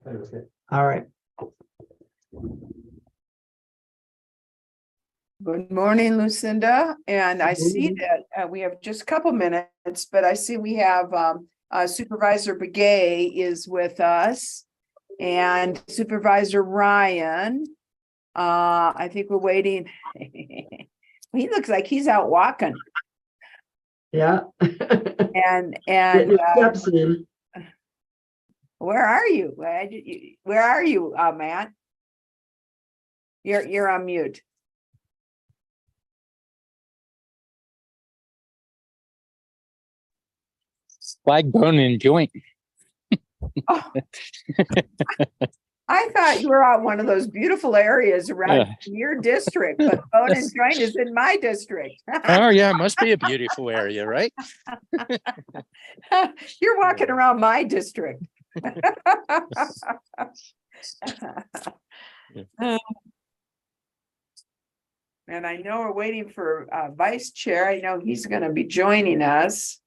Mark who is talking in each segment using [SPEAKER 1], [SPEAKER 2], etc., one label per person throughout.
[SPEAKER 1] All right.
[SPEAKER 2] Good morning, Lucinda. And I see that we have just a couple minutes, but I see we have Supervisor Begay is with us and Supervisor Ryan. I think we're waiting. He looks like he's out walking
[SPEAKER 1] Yeah.
[SPEAKER 2] and
[SPEAKER 1] Getting his steps in.
[SPEAKER 2] where are you? Where are you, Matt? You're on mute.
[SPEAKER 3] Flag bone and joint.
[SPEAKER 2] Oh. I thought you were on one of those beautiful areas around your district, but Bone and Joint is in my district.
[SPEAKER 3] Oh yeah, it must be a beautiful area, right?
[SPEAKER 2] You're walking around my district. And I know we're waiting for Vice Chair. I know he's going to be joining us.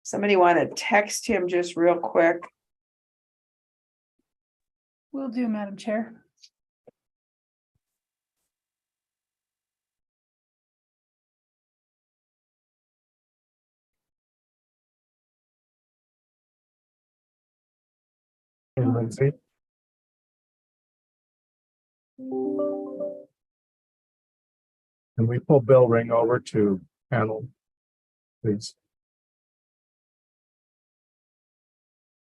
[SPEAKER 2] Somebody want to text him just real quick?
[SPEAKER 4] Will do, Madam Chair.
[SPEAKER 5] And Lindsay. Can we pull Bill Ring over to panel, please?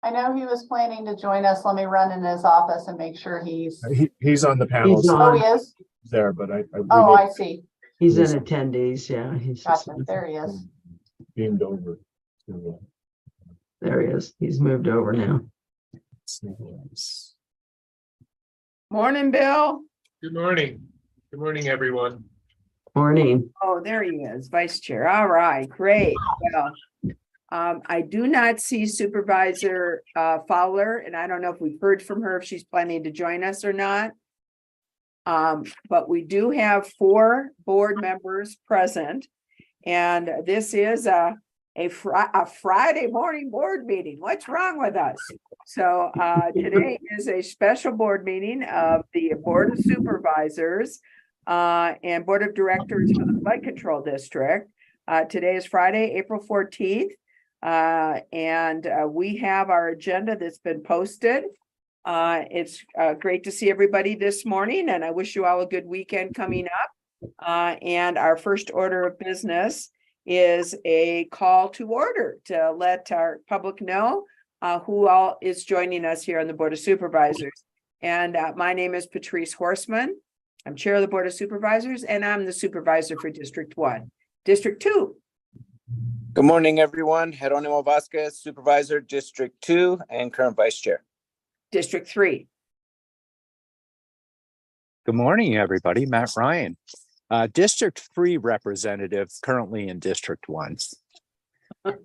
[SPEAKER 6] I know he was planning to join us. Let me run in his office and make sure he's.
[SPEAKER 5] He's on the panel.
[SPEAKER 1] He's
[SPEAKER 6] Oh,
[SPEAKER 1] on.
[SPEAKER 6] he is?
[SPEAKER 5] There, but I
[SPEAKER 6] Oh, I see.
[SPEAKER 1] He's in attendees. Yeah. He's just,
[SPEAKER 6] Gotcha. There he is.
[SPEAKER 5] beamed over to
[SPEAKER 1] there he is. He's moved over now.
[SPEAKER 2] Morning, Bill.
[SPEAKER 7] Good morning. Good morning, everyone.
[SPEAKER 1] Morning.
[SPEAKER 2] Oh, there he is, Vice Chair. All right, great. Well, I do not see Supervisor Fowler, and I don't know if we've heard from her, if she's planning to join us or not. But we do have 4 board members present, and this is a Friday morning board meeting. What's wrong with us? So today is a special board meeting of the Board of Supervisors and Board of Directors for the Flood Control District. Today is Friday, April 14th. And we have our agenda that's been posted. It's great to see everybody this morning, and I wish you all a good weekend coming up. And our first order of business is a call to order to let our public know who all is joining us here on the Board of Supervisors. And my name is Patrice Horseman. I'm Chair of the Board of Supervisors, and I'm the Supervisor for District 1. District 2.
[SPEAKER 8] Good morning, everyone. Jeronimo Vasquez, Supervisor, District 2, and current Vice Chair.
[SPEAKER 2] District 3.
[SPEAKER 3] Good morning, everybody. Matt Ryan, District 3 representative, currently in District 1.
[SPEAKER 2] And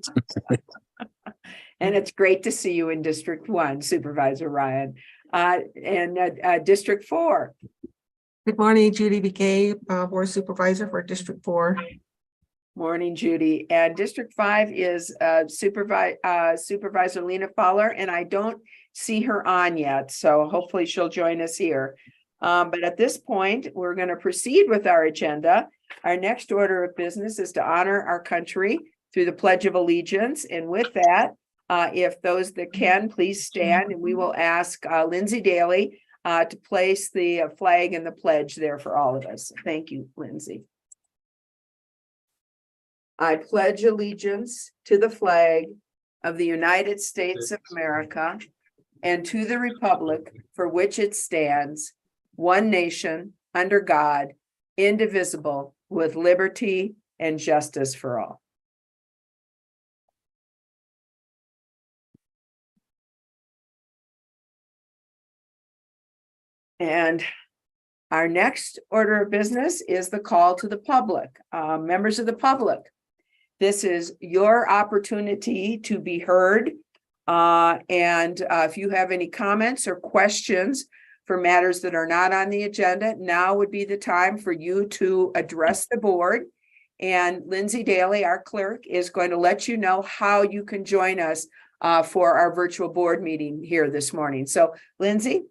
[SPEAKER 2] it's great to see you in District 1, Supervisor Ryan. And District 4.
[SPEAKER 9] Good morning, Judy Begay, Board Supervisor for District 4.
[SPEAKER 2] Morning, Judy. And District 5 is Supervisor Lena Fowler, and I don't see her on yet, so hopefully she'll join us here. But at this point, we're going to proceed with our agenda. Our next order of business is to honor our country through the Pledge of Allegiance. And with that, if those that can, please stand, and we will ask Lindsay Daly to place the flag and the pledge there for all of us. Thank you, Lindsay. I pledge allegiance to the flag of the United States of America and to the republic for which it stands, one nation, under God, indivisible, with liberty and justice for all. And our next order of business is the call to the public. Members of the public, this is your opportunity to be heard. And if you have any comments or questions for matters that are not on the agenda, now would be the time for you to address the board. And Lindsay Daly, our clerk, is going to let you know how you can join us for our virtual board meeting here this morning. So Lindsay?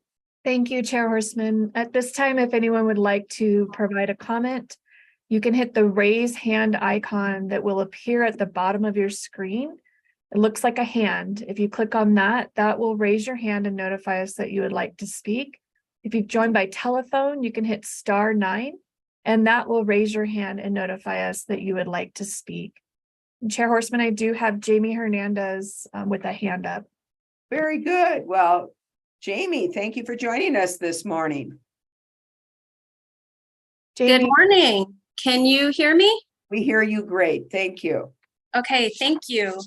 [SPEAKER 4] Thank you, Chair Horseman. At this time, if anyone would like to provide a comment, you can hit the raise hand icon that will appear at the bottom of your screen. It looks like a hand. If you click on that, that will raise your hand and notify us that you would like to speak. If you've joined by telephone, you can hit *9, and that will raise your hand and notify us that you would like to speak. And Chair Horseman, I do have Jamie Hernandez with a hand up.
[SPEAKER 2] Very good. Well, Jamie, thank you for joining us this morning.
[SPEAKER 10] Good
[SPEAKER 4] Jamie,
[SPEAKER 10] morning. Can you hear me?
[SPEAKER 2] We hear you great. Thank you.
[SPEAKER 10] Okay, thank you.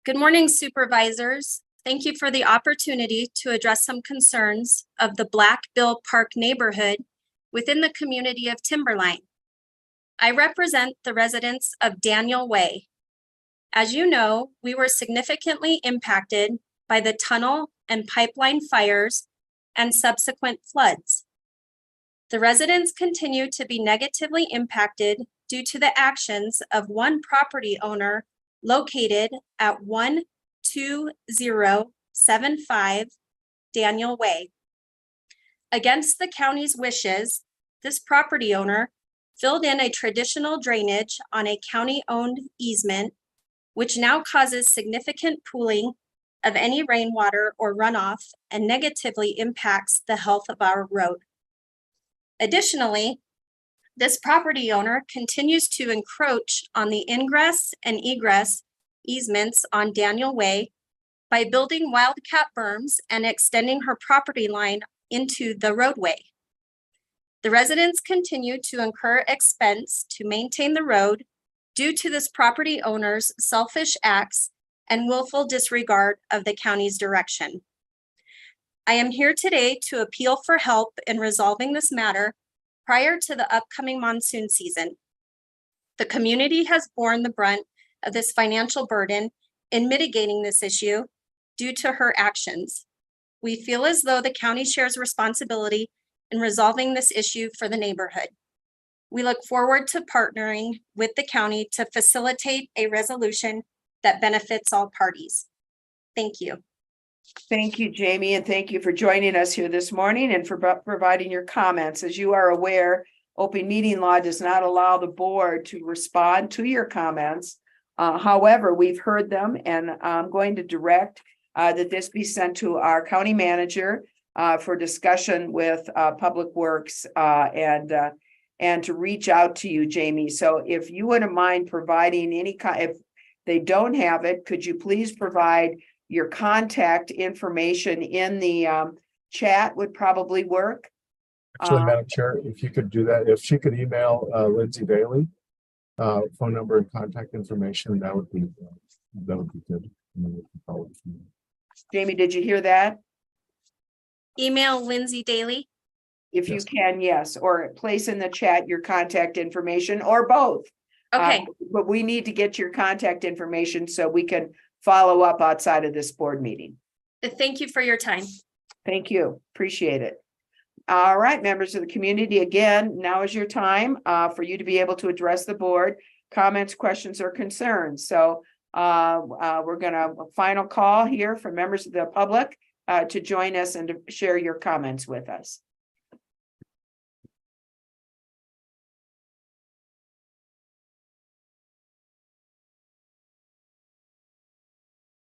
[SPEAKER 10] Good morning, supervisors. Thank you for the opportunity to address some concerns of the Black Bill Park neighborhood within the community of Timberline. I represent the residents of Daniel Way. As you know, we were significantly impacted by the tunnel and pipeline fires and subsequent floods. The residents continue to be negatively impacted due to the actions of one property owner located at 12075 Daniel Way. Against the county's wishes, this property owner filled in a traditional drainage on a county-owned easement, which now causes significant pooling of any rainwater or runoff and negatively impacts the health of our road. Additionally, this property owner continues to encroach on the ingress and egress easements on Daniel Way by building wildcat berms and extending her property line into the roadway. The residents continue to incur expense to maintain the road due to this property owner's selfish acts and willful disregard of the county's direction. I am here today to appeal for help in resolving this matter prior to the upcoming monsoon season. The community has borne the brunt of this financial burden in mitigating this issue due to her actions. We feel as though the county shares responsibility in resolving this issue for the neighborhood. We look forward to partnering with the county to facilitate a resolution that benefits all parties. Thank you.
[SPEAKER 2] Thank you, Jamie, and thank you for joining us here this morning and for providing your comments. As you are aware, open meeting law does not allow the board to respond to your comments. However, we've heard them, and I'm going to direct that this be sent to our county manager for discussion with Public Works and to reach out to you, Jamie. So if you wouldn't mind providing any if they don't have it, could you please provide your contact information in the chat would probably work.
[SPEAKER 5] Actually, Madam Chair, if you could do that, if she could email Lindsay Daly, phone number and contact information, that would be good. And then we can follow up from there.
[SPEAKER 2] Jamie, did you hear that?
[SPEAKER 10] Email Lindsay Daly.
[SPEAKER 2] If you
[SPEAKER 5] Yes.
[SPEAKER 2] can, yes, or place in the chat your contact information or both.
[SPEAKER 10] Okay,
[SPEAKER 2] But we need to get your contact information so we can follow up outside of this board meeting.
[SPEAKER 10] thank you for your time.
[SPEAKER 2] Thank you. Appreciate it. All right, members of the community, again, now is your time for you to be able to address the board, comments, questions, or concerns. So we're gonna final call here for members of the public to join us and to share your comments with us.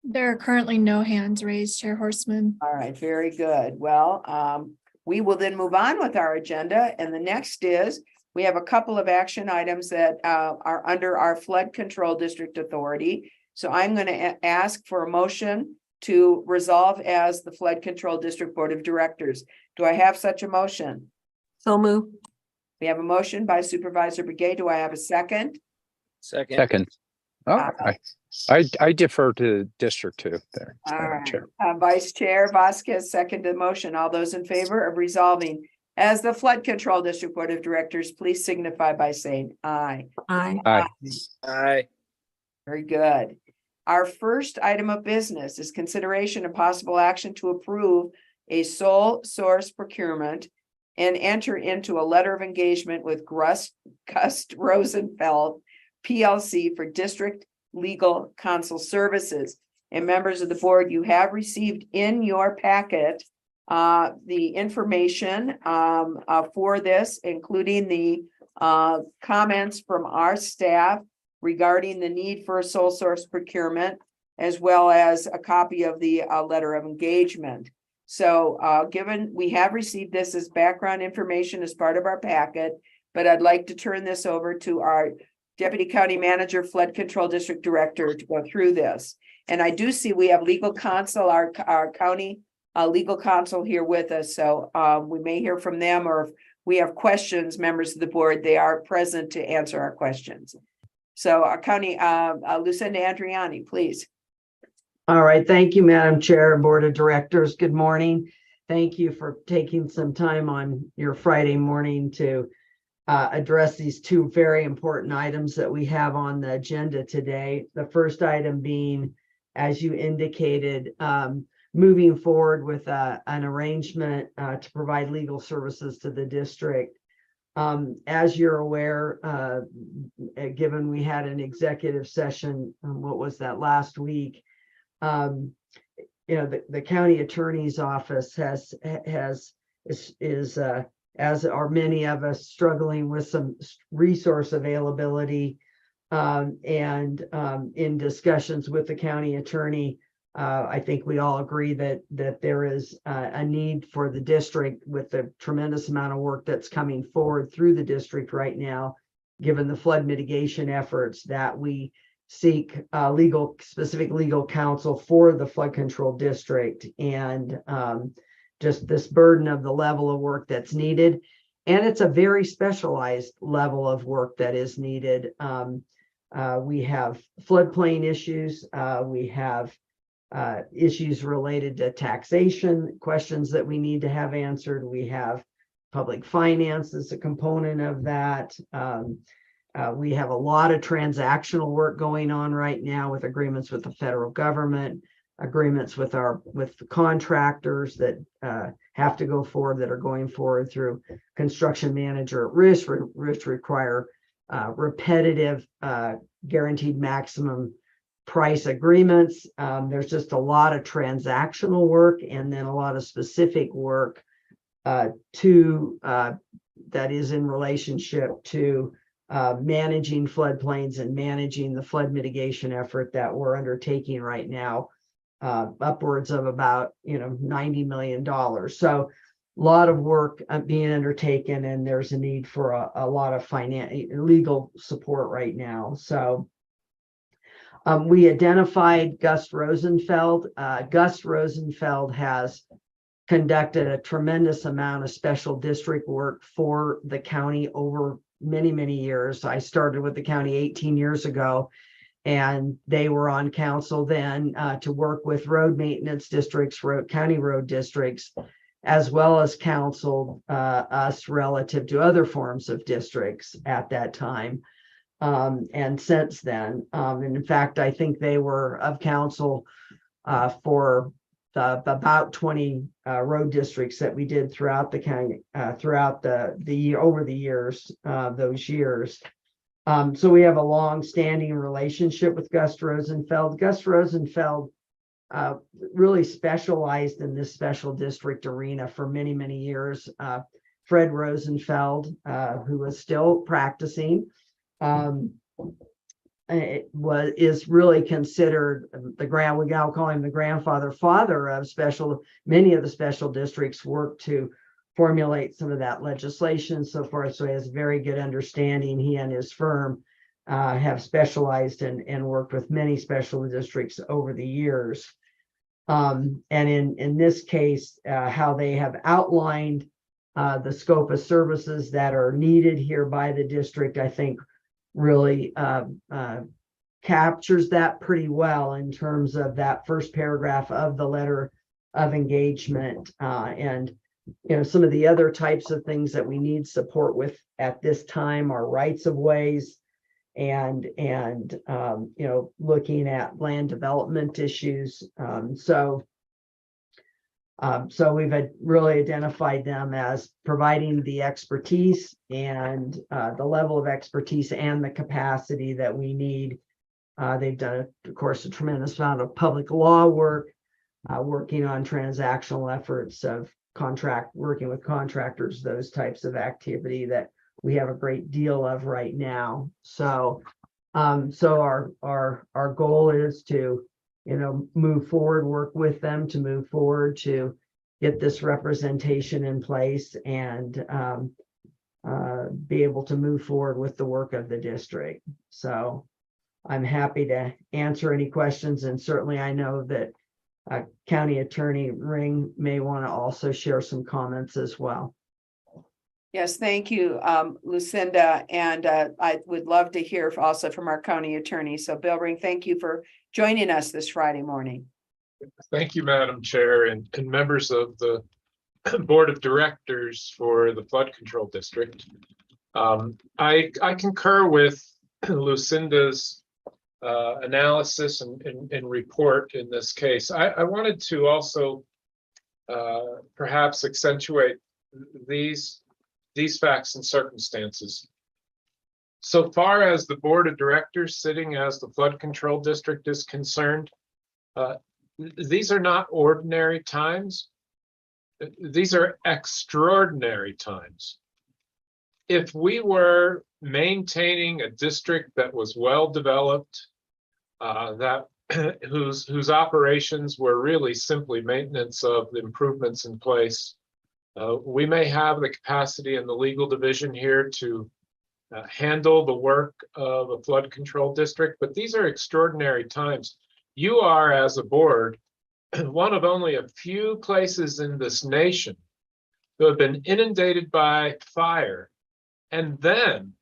[SPEAKER 4] there are currently no hands raised, Chair Horseman.
[SPEAKER 2] All right, very good. Well, we will then move on with our agenda. And the next is, we have a couple of action items that are under our flood control district authority. So I'm going to ask for a motion to resolve as the flood control district board of directors. Do I have such a motion?
[SPEAKER 9] So move.
[SPEAKER 2] We have a motion by Supervisor Begay. Do I have a second?
[SPEAKER 3] Second. Oh, I defer to District 2 there.
[SPEAKER 2] All
[SPEAKER 3] Madam
[SPEAKER 2] right.
[SPEAKER 3] Chair.
[SPEAKER 2] Vice Chair Vasquez seconded the motion. All those in favor of resolving as the flood control district board of directors, please signify by saying aye.
[SPEAKER 9] Aye.
[SPEAKER 3] Aye.
[SPEAKER 8] Aye.
[SPEAKER 2] Very good. Our first item of business is consideration and possible action to approve a sole source procurement and enter into a letter of engagement with Gust Rosenfeld PLC for district legal counsel services. And members of the board, you have received in your packet the information for this, including the comments from our staff regarding the need for a sole source procurement, as well as a copy of the letter of engagement. So given we have received this as background information as part of our packet, but I'd like to turn this over to our Deputy County Manager, Flood Control District Director to go through this. And I do see we have legal counsel, our county legal counsel here with us. So we may hear from them, or if we have questions, members of the board, they are present to answer our questions. So our county, Lucinda Andriani, please.
[SPEAKER 1] All right. Thank you, Madam Chair, Board of Directors. Good morning. Thank you for taking some time on your Friday morning to address these two very important items that we have on the agenda today. The first item being, as you indicated, moving forward with an arrangement to provide legal services to the district. As you're aware, given we had an executive session, what was that, last week? The county attorney's office is as are many of us, struggling with some resource availability, and in discussions with the county attorney, I think we all agree that there is a need for the district, with the tremendous amount of work that's coming forward through the district right now, given the flood mitigation efforts, that we seek specific legal counsel for the flood control district, and just this burden of the level of work that's needed. And it's a very specialized level of work that is needed. We have floodplain issues. We have issues related to taxation, questions that we need to have answered. We have public finance as a component of that. We have a lot of transactional work going on right now, with agreements with the federal government, agreements with the contractors that have to go forward, that are going forward through construction manager at risk, which require repetitive guaranteed maximum price agreements. There's just a lot of transactional work, and then a lot of specific work that is in relationship to managing floodplains and managing the flood mitigation effort that we're undertaking right now, upwards of about $90 million. So a lot of work being undertaken, and there's a need for a lot of legal support right now. So we identified Gus Rosenfeld. Gus Rosenfeld has conducted a tremendous amount of special district work for the county over many, many years. I started with the county 18 years ago, and they were on council then to work with road maintenance districts, county road districts, as well as counseled us relative to other forms of districts at that time. And since then, and in fact, I think they were of council for about 20 road districts that we did throughout the county, throughout the year, over the years, those years. So we have a long-standing relationship with Gus Rosenfeld. Gus Rosenfeld really specialized in this special district arena for many, many years. Fred Rosenfeld, who is still practicing, is really considered we now call him the father of many of the special districts work to formulate some of that legislation and so forth. So he has very good understanding. He and his firm have specialized and worked with many special districts over the years. And in this case, how they have outlined the scope of services that are needed here by the district, I think really captures that pretty well in terms of that first paragraph of the letter of engagement, and some of the other types of things that we need support with at this time are rights of ways, and looking at land development issues. So we've really identified them as providing the expertise and the level of expertise and the capacity that we need They've done, of course, a tremendous amount of public law work, working on transactional efforts of working with contractors, those types of activity that we have a great deal of right now. So, our goal is to, move forward, work with them to move forward to get this representation in place and be able to move forward with the work of the district. So I'm happy to answer any questions, and certainly I know that County Attorney Ring may want to also share some comments as well.
[SPEAKER 2] Yes, thank you, Lucinda. And I would love to hear also from our county attorney. So Bill Ring, thank you for joining us this Friday morning.
[SPEAKER 7] Thank you, Madam Chair, and members of the Board of Directors for the Flood Control District. I concur with Lucinda's analysis and report in this case. I wanted to also perhaps accentuate these facts and circumstances. So far as the Board of Directors sitting as the Flood Control District is concerned, these are not ordinary times. These are extraordinary times. If we were maintaining a district that was well developed, whose operations were really simply maintenance of the improvements in place, we may have the capacity in the legal division here to handle the work of a flood control district, but these are extraordinary times. You are, as a board, one of only a few places in this nation who have been inundated by fire and then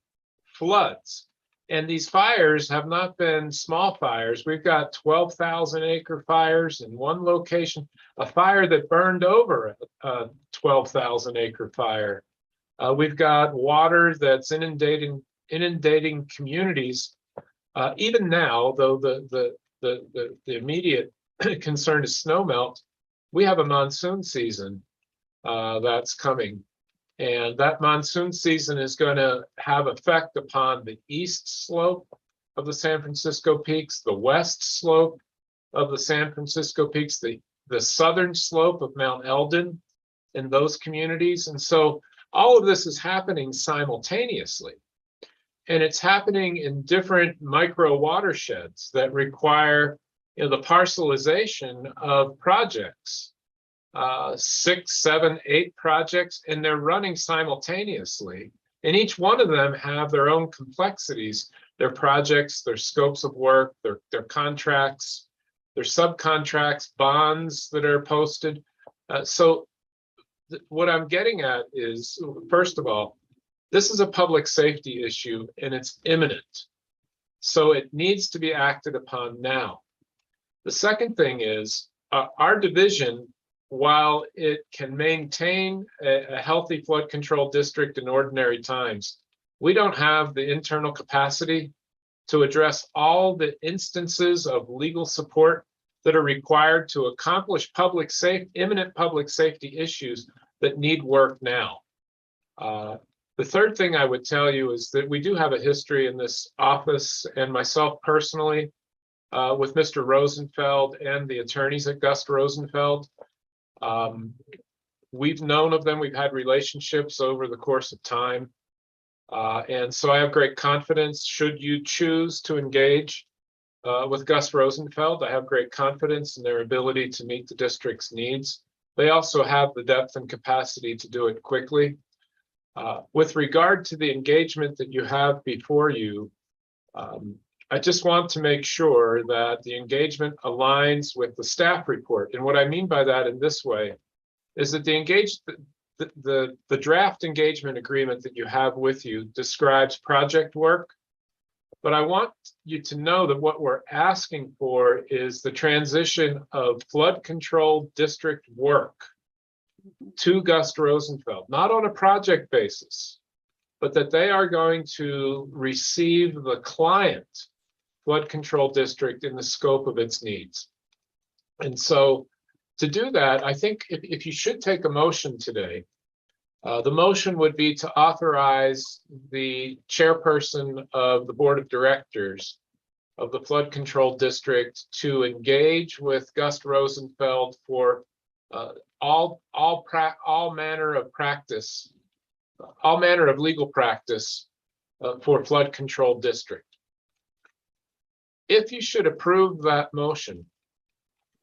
[SPEAKER 7] floods. And these fires have not been small fires. We've got 12,000 acre fires in one location, a fire that burned over a 12,000 acre fire. We've got water that's inundating communities. Even now, though the immediate concern is snowmelt, we have a monsoon season that's coming. And that monsoon season is going to have effect upon the east slope of the San Francisco Peaks, the west slope of the San Francisco Peaks, the southern slope of Mount Eldon in those communities. And so all of this is happening simultaneously. And it's happening in different micro watersheds that require the parcelization of projects. 6, 7, 8 projects, and they're running simultaneously. And each one of them have their own complexities, their projects, their scopes of work, their contracts, their subcontracts, bonds that are posted. So what I'm getting at is, first of all, this is a public safety issue and it's imminent. So it needs to be acted upon now. The second thing is our division, while it can maintain a healthy flood control district in ordinary times, we don't have the internal capacity to address all the instances of legal support that are required to accomplish imminent public safety issues that need work now. The third thing I would tell you is that we do have a history in this office, and myself personally, with Mr. Rosenfeld and the attorneys at Gust Rosenfeld. We've known of them, we've had relationships over the course of time. And so I have great confidence, should you choose to engage with Gus Rosenfeld, I have great confidence in their ability to meet the district's needs. They also have the depth and capacity to do it quickly. With regard to the engagement that you have before you, I just want to make sure that the engagement aligns with the staff report. And what I mean by that in this way is that the draft engagement agreement that you have with you describes project work. But I want you to know that what we're asking for is the transition of flood control district work to Gust Rosenfeld, not on a project basis, but that they are going to receive the client flood control district in the scope of its needs. And so to do that, I think if you should take a motion today, the motion would be to authorize the chairperson of the board of directors of the flood control district to engage with Gus Rosenfeld for all manner of practice, all manner of legal practice for flood control district. If you should approve that motion,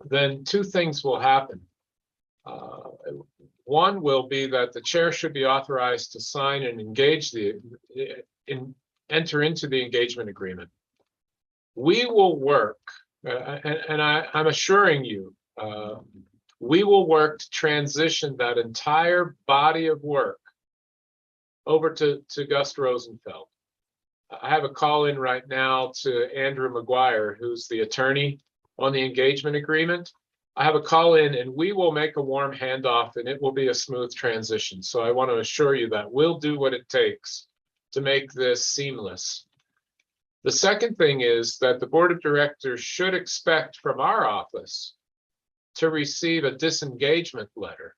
[SPEAKER 7] then two things will happen. One will be that the chair should be authorized to sign and engage enter into the engagement agreement. We will work, and I'm assuring you, we will work to transition that entire body of work over to Gus Rosenfeld. I have a call in right now to Andrew McGuire, who's the attorney on the engagement agreement. I have a call in and we will make a warm handoff and it will be a smooth transition. So I want to assure you that we'll do what it takes to make this seamless. The second thing is that the board of directors should expect from our office to receive a disengagement letter.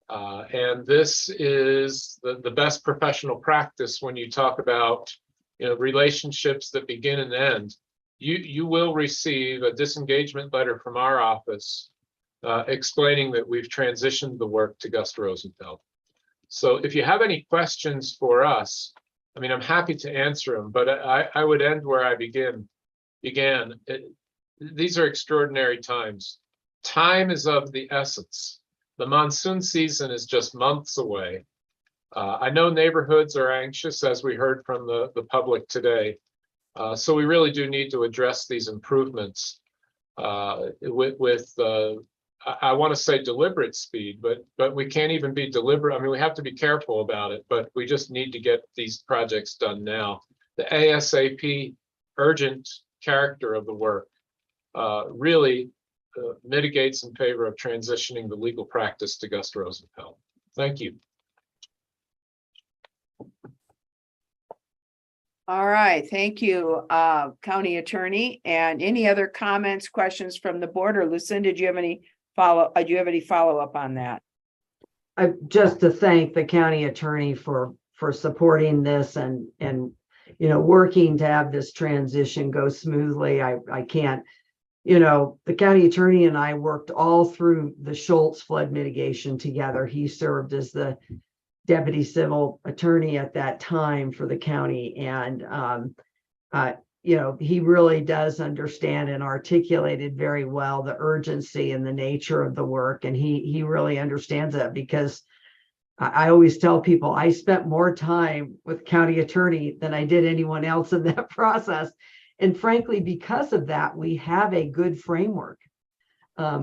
[SPEAKER 7] And this is the best professional practice when you talk about relationships that begin and end. You will receive a disengagement letter from our office explaining that we've transitioned the work to Gus Rosenfeld. So if you have any questions for us, I mean, I'm happy to answer them, but I would end where I began. These are extraordinary times. Time is of the essence. The monsoon season is just months away. I know neighborhoods are anxious, as we heard from the public today. So we really do need to address these improvements with I want to say deliberate speed, but we can't even be deliberate. I mean, we have to be careful about it, but we just need to get these projects done now. The ASAP urgent character of the work really mitigates in favor of transitioning the legal practice to Gus Rosenfeld. Thank you.
[SPEAKER 2] All right, thank you, County Attorney. And any other comments, questions from the board? Or Lucinda, do you have any follow-up on that?
[SPEAKER 1] Just to thank the county attorney for supporting this and working to have this transition go smoothly. I can't, the county attorney and I worked all through the Schultz flood mitigation together. He served as the deputy civil attorney at that time for the county. And, he really does understand and articulated very well the urgency and the nature of the work. And he really understands that, because I always tell people I spent more time with county attorney than I did anyone else in that process. And frankly, because of that, we have a good framework.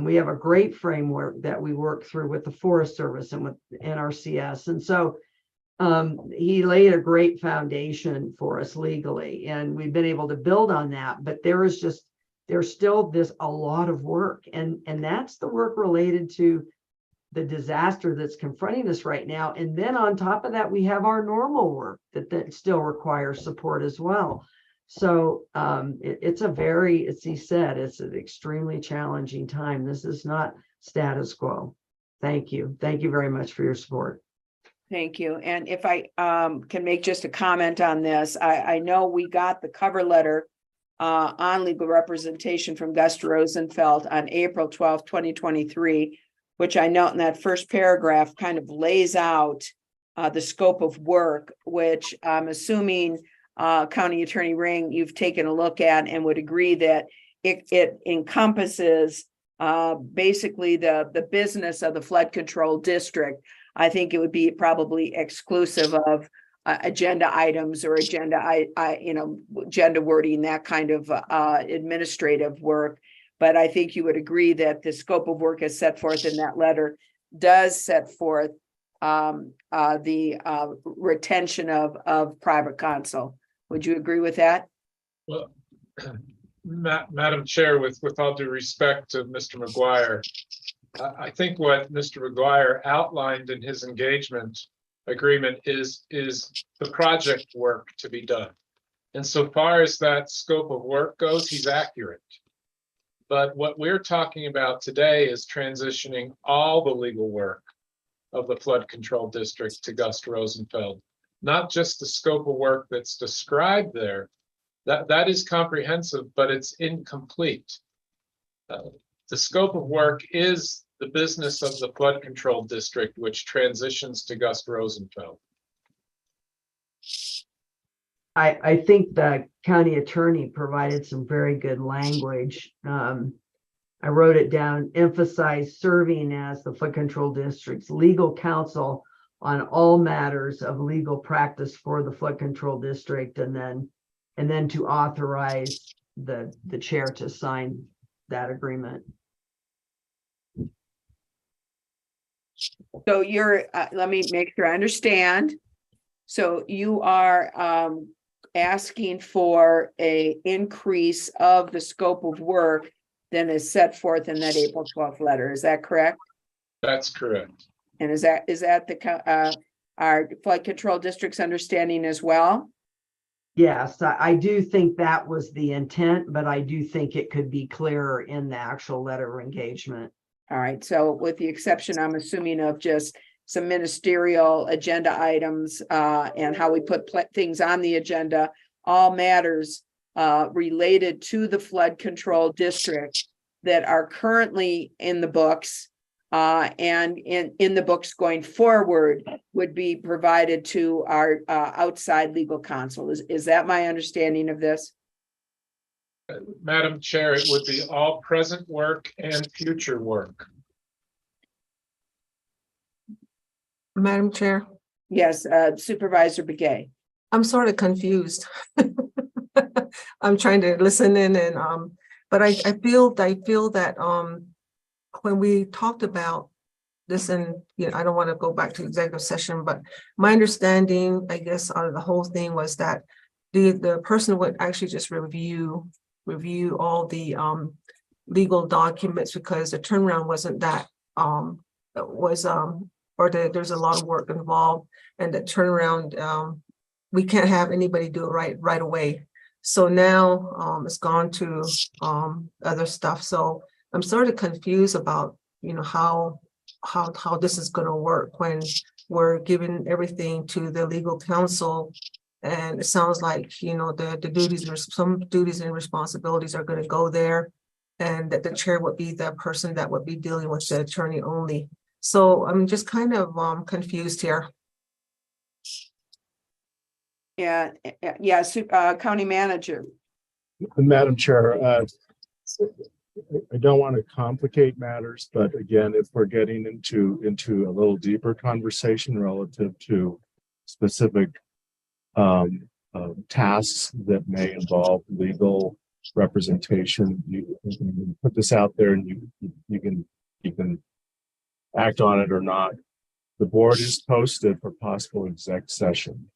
[SPEAKER 1] We have a great framework that we work through with the Forest Service and with NRCS. And so he laid a great foundation for us legally, and we've been able to build on that. But there's still a lot of work. And that's the work related to the disaster that's confronting us right now. And then on top of that, we have our normal work that still requires support as well. So as he said, it's an extremely challenging time. This is not status quo. Thank you. Thank you very much for your support.
[SPEAKER 2] Thank you. And if I can make just a comment on this, I know we got the cover letter on legal representation from Gus Rosenfeld on April 12th, 2023, which I note in that first paragraph kind of lays out the scope of work, which I'm assuming County Attorney Ring, you've taken a look at and would agree that it encompasses basically the business of the flood control district. I think it would be probably exclusive of agenda items or agenda wording, that kind of administrative work. But I think you would agree that the scope of work as set forth in that letter does set forth the retention of private counsel. Would you agree with that?
[SPEAKER 7] Well, Madam Chair, with all due respect to Mr. McGuire, I think what Mr. McGuire outlined in his engagement agreement is the project work to be done. And so far as that scope of work goes, he's accurate. But what we're talking about today is transitioning all the legal work of the flood control district to Gus Rosenfeld, not just the scope of work that's described there, That is comprehensive, but it's incomplete. The scope of work is the business of the flood control district, which transitions to Gus Rosenfeld.
[SPEAKER 1] I think the county attorney provided some very good language. I wrote it down, emphasize serving as the flood control district's legal counsel on all matters of legal practice for the flood control district, and then to authorize the chair to sign that agreement.
[SPEAKER 2] So you're, let me make sure I understand. So you are asking for a increase of the scope of work than is set forth in that April 12th letter. Is that correct?
[SPEAKER 7] That's correct.
[SPEAKER 2] And is that the our flood control district's understanding as well?
[SPEAKER 1] Yes, I do think that was the intent, but I do think it could be clearer in the actual letter of engagement.
[SPEAKER 2] All right, so with the exception, I'm assuming, of just some ministerial agenda items and how we put things on the agenda, all matters related to the flood control district that are currently in the books and in the books going forward would be provided to our outside legal counsel. Is that my understanding of this?
[SPEAKER 7] Madam Chair, it would be all present work and future work.
[SPEAKER 9] Madam Chair,
[SPEAKER 2] Yes, Supervisor Begay.
[SPEAKER 9] I'm sort of confused. I'm trying to listen in and, but I feel that, when we talked about this, and, you know, I don't want to go back to executive session, but my understanding, I guess, out of the whole thing was that the person would actually just review all the legal documents, because the turnaround wasn't that there's a lot of work involved, and the turnaround we can't have anybody do it right away. So now it's gone to other stuff. So I'm sort of confused about, you know, how this is going to work when we're giving everything to the legal counsel. And it sounds like, you know, the duties, or some duties and responsibilities are going to go there, and that the chair would be the person that would be dealing with the attorney only. So I'm just kind of confused here.
[SPEAKER 2] Yeah, County Manager.
[SPEAKER 5] Madam Chair, I don't want to complicate matters, but again, if we're getting into a little deeper conversation relative to specific tasks that may involve legal representation, you can put this out there, and you can act on it or not. The board is posted for possible exec session.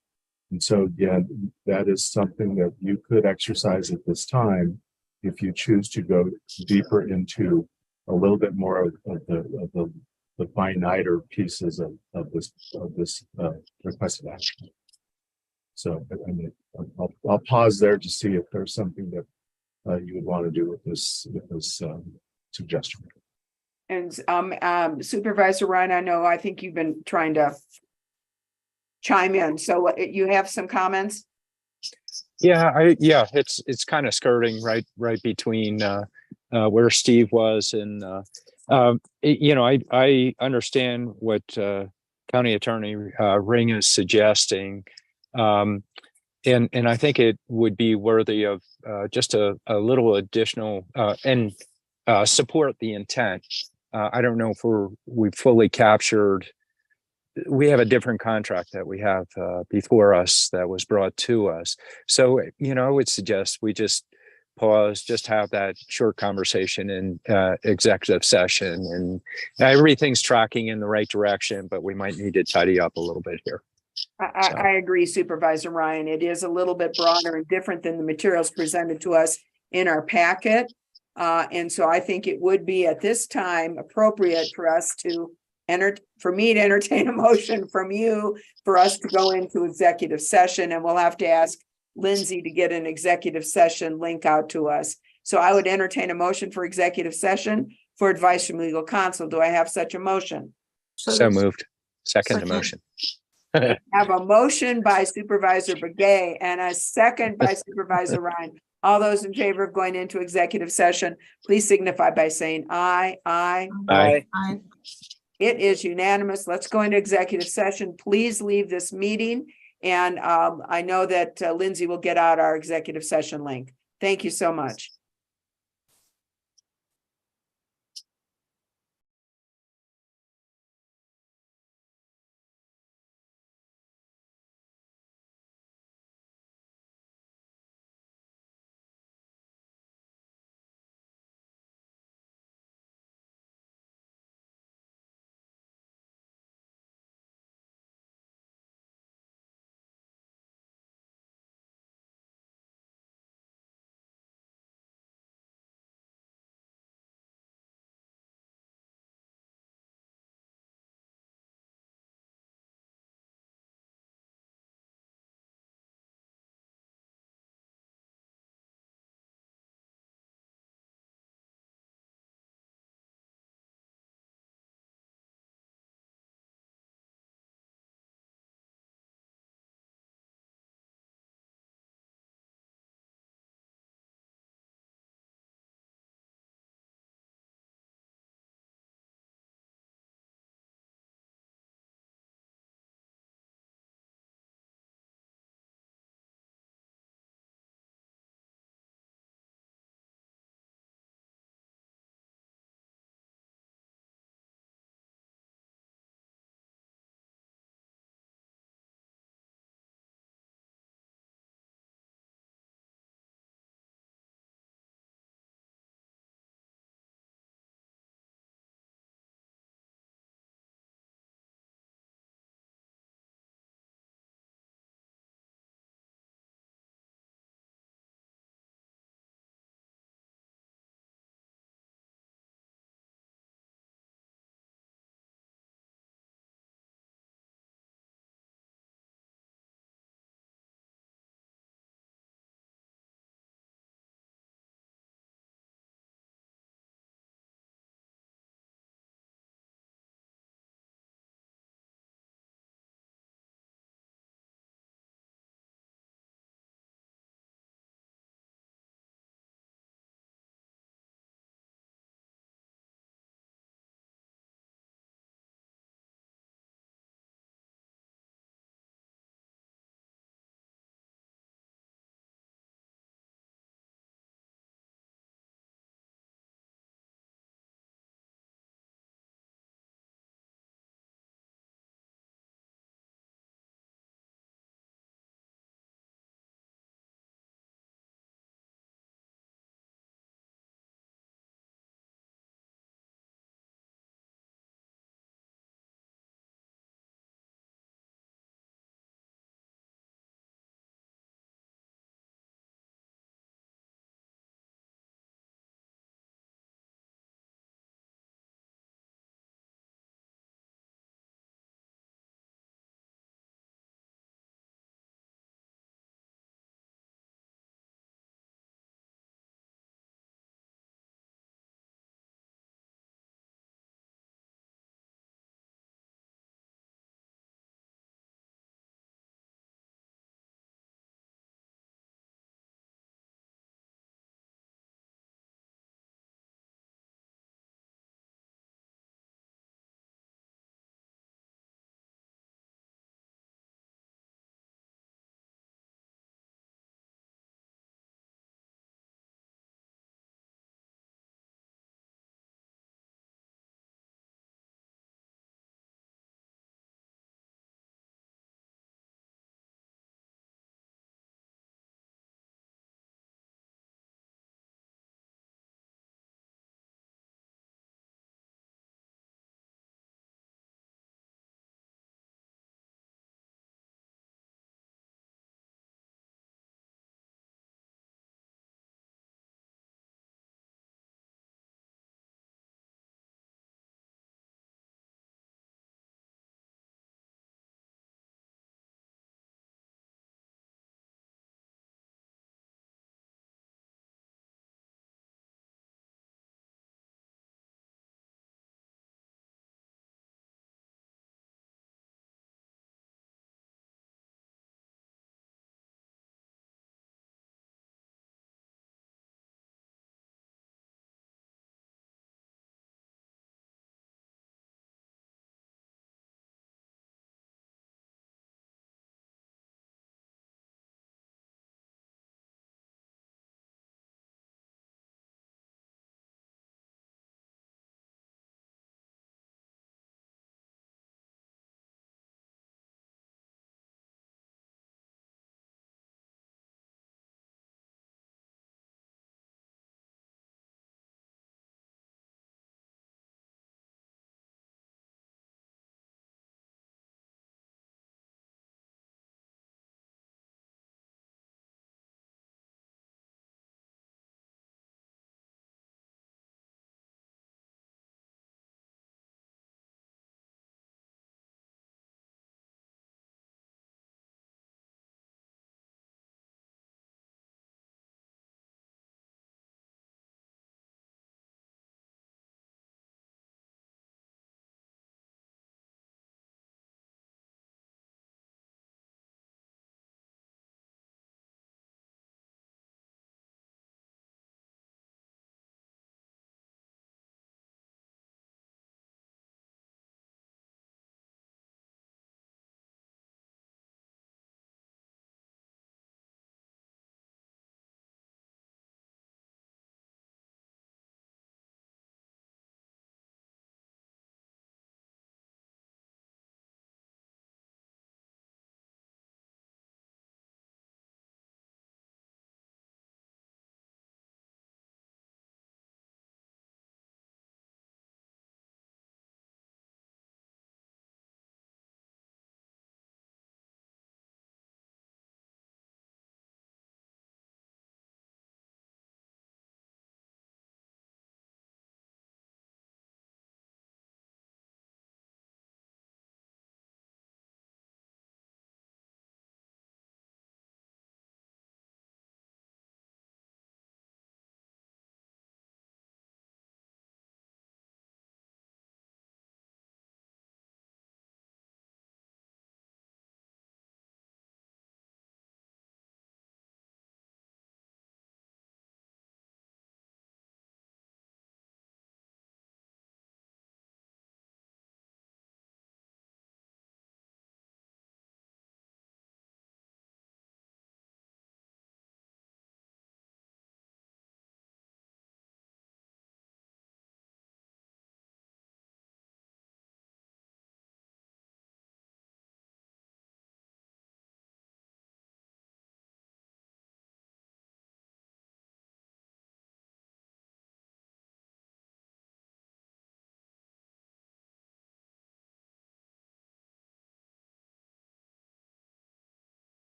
[SPEAKER 5] And so again, that is something that you could exercise at this time if you choose to go deeper into a little bit more of the finiter pieces of this requested action. So I mean, I'll pause there to see if there's something that you would want to do with this suggestion.
[SPEAKER 2] And Supervisor Ryan, I think you've been trying to chime in. So you have some comments?
[SPEAKER 3] Yeah, it's kind of skirting right between where Steve was, and you know, I understand what County Attorney Ring is suggesting, and I think it would be worthy of just a little additional and support the intent. I don't know if we've fully captured. We have a different contract that we have before us that was brought to us. So, you know, I would suggest we just pause, just have that short conversation in executive session, and everything's tracking in the right direction, but we might need to tidy up a little bit here.
[SPEAKER 2] I agree, Supervisor Ryan. It is a little bit broader and different than the materials presented to us in our packet. And so I think it would be at this time appropriate for us to for me to entertain a motion from you for us to go into executive session, and we'll have to ask Lindsay to get an executive session link out to us. So I would entertain a motion for executive session for advice from legal counsel. Do I have such a motion?
[SPEAKER 3] So moved. Second motion.
[SPEAKER 2] Have a motion by Supervisor Begay and a second by Supervisor Ryan. All those in favor of going into executive session, please signify by saying aye, aye.
[SPEAKER 3] Aye.
[SPEAKER 9] I,
[SPEAKER 2] It is unanimous. Let's go into executive session. Please leave this meeting. And I know that Lindsay will get out our executive session link. Thank you so much.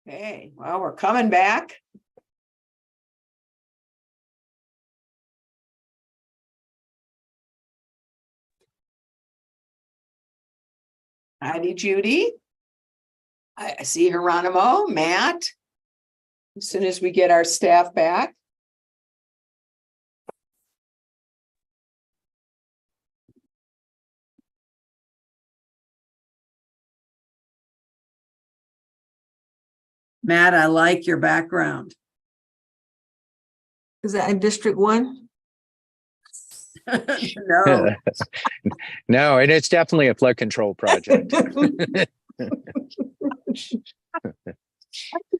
[SPEAKER 2] Okay, well, we're coming back. Heidi, Judy. I see Geronimo, Matt. As soon as we get our staff back.
[SPEAKER 1] Matt, I like your background.
[SPEAKER 9] Is that in District 1?
[SPEAKER 1] No,
[SPEAKER 3] No, and it's definitely a flood control project.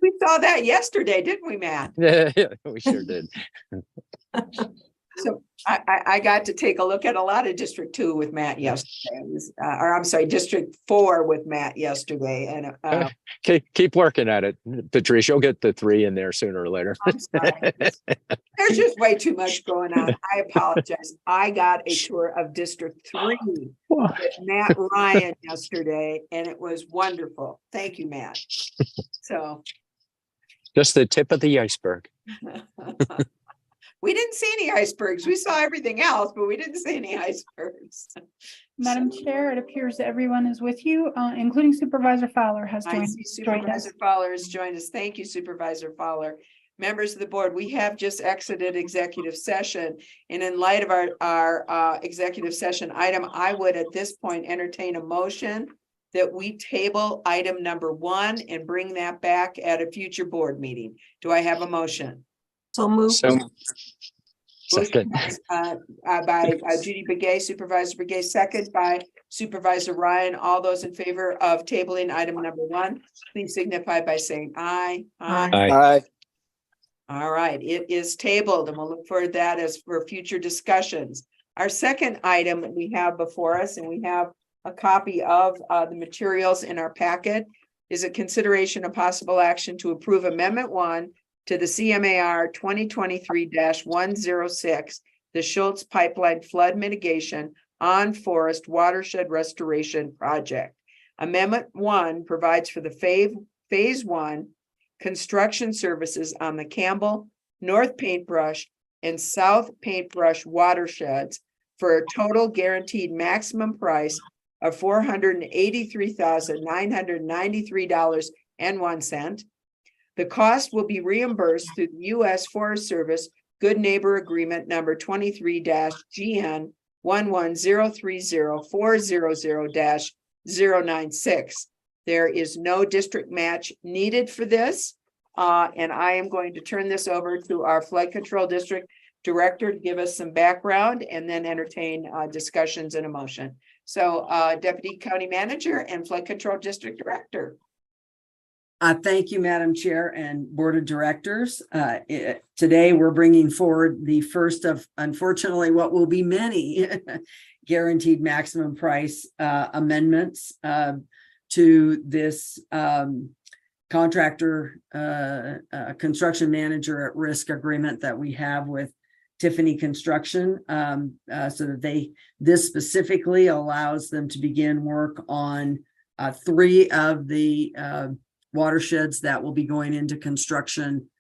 [SPEAKER 2] We saw that yesterday, didn't we, Matt?
[SPEAKER 3] We sure did.
[SPEAKER 2] So I got to take a look at a lot of District 2 with Matt yesterday. It was, or I'm sorry, District 4 with Matt yesterday. And
[SPEAKER 3] Keep working at it, Patrice. You'll get the 3 in there sooner or later.
[SPEAKER 2] I'm sorry. There's just way too much going on. I apologize. I got a tour of District 3 with Matt Ryan yesterday, and it was wonderful. Thank you, Matt. So
[SPEAKER 3] Just the tip of the iceberg.
[SPEAKER 2] we didn't see any icebergs. We saw everything else, but we didn't see any icebergs.
[SPEAKER 11] Madam Chair, it appears that everyone is with you, including Supervisor Fowler has
[SPEAKER 2] I
[SPEAKER 11] joined
[SPEAKER 2] see
[SPEAKER 11] joined us.
[SPEAKER 2] Supervisor Fowler has joined us. Thank you, Supervisor Fowler. Members of the board, we have just exited executive session. And in light of our executive session item, I would at this point entertain a motion that we table item number 1 and bring that back at a future board meeting. Do I have a motion?
[SPEAKER 9] So move.
[SPEAKER 3] So, second.
[SPEAKER 2] By Judy Begay, Supervisor Begay, second by Supervisor Ryan. All those in favor of tabling item number 1, please signify by saying aye.
[SPEAKER 9] Aye.
[SPEAKER 3] Aye.
[SPEAKER 2] All right, it is tabled and we'll look for that as for future discussions. Our second item we have before us, and we have a copy of the materials in our packet, is a consideration of possible action to approve Amendment 1 to the CMAR 2023-106, the Schultz Pipeline Flood Mitigation on Forest Watershed Restoration Project. Amendment 1 provides for the phase 1 construction services on the Campbell, North Paintbrush, and South Paintbrush watersheds for a total guaranteed maximum price of $483,993.01. The cost will be reimbursed through the U.S. Forest Service Good Neighbor Agreement number 23-GN 110304000-096. There is no district match needed for this. And I am going to turn this over to our Flood Control District Director to give us some background and then entertain discussions and a motion. So Deputy County Manager and Flood Control District Director.
[SPEAKER 1] thank you, Madam Chair and Board of Directors. Today, we're bringing forward the first of, unfortunately, what will be many guaranteed maximum price amendments to this contractor construction manager at risk agreement that we have with Tiffany Construction, so that this specifically allows them to begin work on 3 of the watersheds that will be going into construction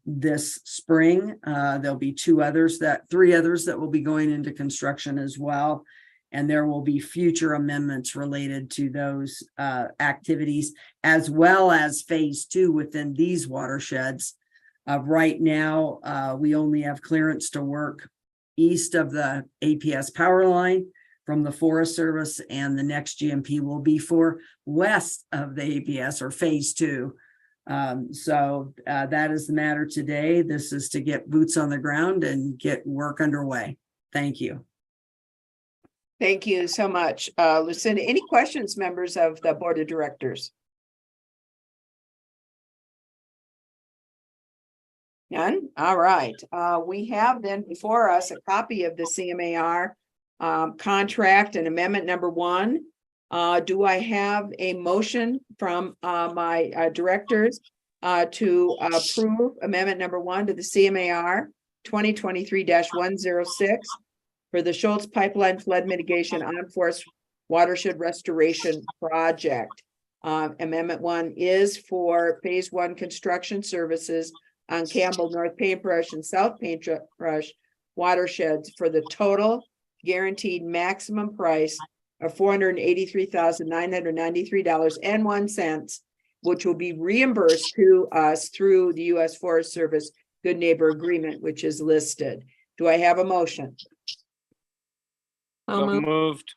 [SPEAKER 1] this spring. There'll be 3 others that will be going into construction as well. And there will be future amendments related to those activities, as well as phase 2 within these watersheds. Right now, we only have clearance to work east of the APS power line from the Forest Service, and the next GMP will be for west of the APS or phase 2. So that is the matter today. This is to get boots on the ground and get work underway. Thank you.
[SPEAKER 2] Thank you so much. Lucinda, any questions, members of the Board of Directors? None? All right. We have then before us a copy of the CMAR contract and amendment number 1. Do I have a motion from my directors to approve amendment number 1 to the CMAR 2023-106 for the Schultz Pipeline Flood Mitigation on Forest Watershed Restoration Project? Amendment 1 is for phase 1 construction services on Campbell, North Paintbrush and South Paintbrush watersheds for the total guaranteed maximum price of $483,993.01, which will be reimbursed to us through the U.S. Forest Service Good Neighbor Agreement, which is listed. Do I have a motion?
[SPEAKER 9] So moved.
[SPEAKER 8] Moved.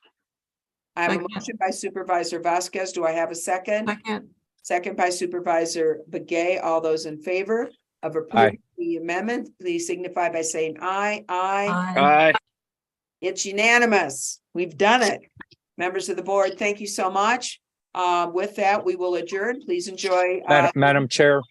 [SPEAKER 2] I have a
[SPEAKER 9] Second.
[SPEAKER 2] motion by Supervisor Vasquez. Do I have a second?
[SPEAKER 9] Second.
[SPEAKER 2] Second by Supervisor Begay. All those in favor of approving the amendment, please signify by saying aye. Aye.
[SPEAKER 9] Aye.
[SPEAKER 8] Aye.
[SPEAKER 2] It's unanimous. We've done it. Members of the board, thank you so much. With that, we will adjourn. Please enjoy.
[SPEAKER 3] Madam Chair,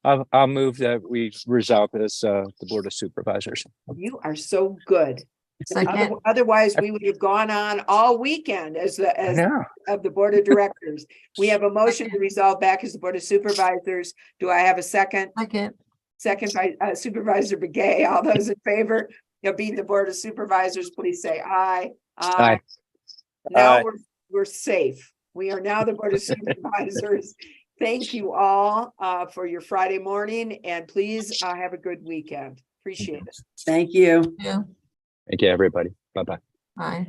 [SPEAKER 3] I'll move that we resolve as the Board of Supervisors.
[SPEAKER 2] You are so good.
[SPEAKER 9] Second.
[SPEAKER 2] Otherwise, we would have gone on all weekend as
[SPEAKER 3] Yeah,
[SPEAKER 2] of the Board of Directors. We have a motion to resolve back as the Board of Supervisors. Do I have a second?
[SPEAKER 9] Second.
[SPEAKER 2] Second by Supervisor Begay. All those in favor of being the Board of Supervisors, please say aye.
[SPEAKER 3] Aye.
[SPEAKER 2] Now
[SPEAKER 8] Aye.
[SPEAKER 2] we're safe. We are now the Board of Supervisors. Thank you all for your Friday morning, and please have a good weekend. Appreciate it. Thank you.
[SPEAKER 9] Yeah.
[SPEAKER 3] thank you, everybody. Bye-bye.
[SPEAKER 9] Aye.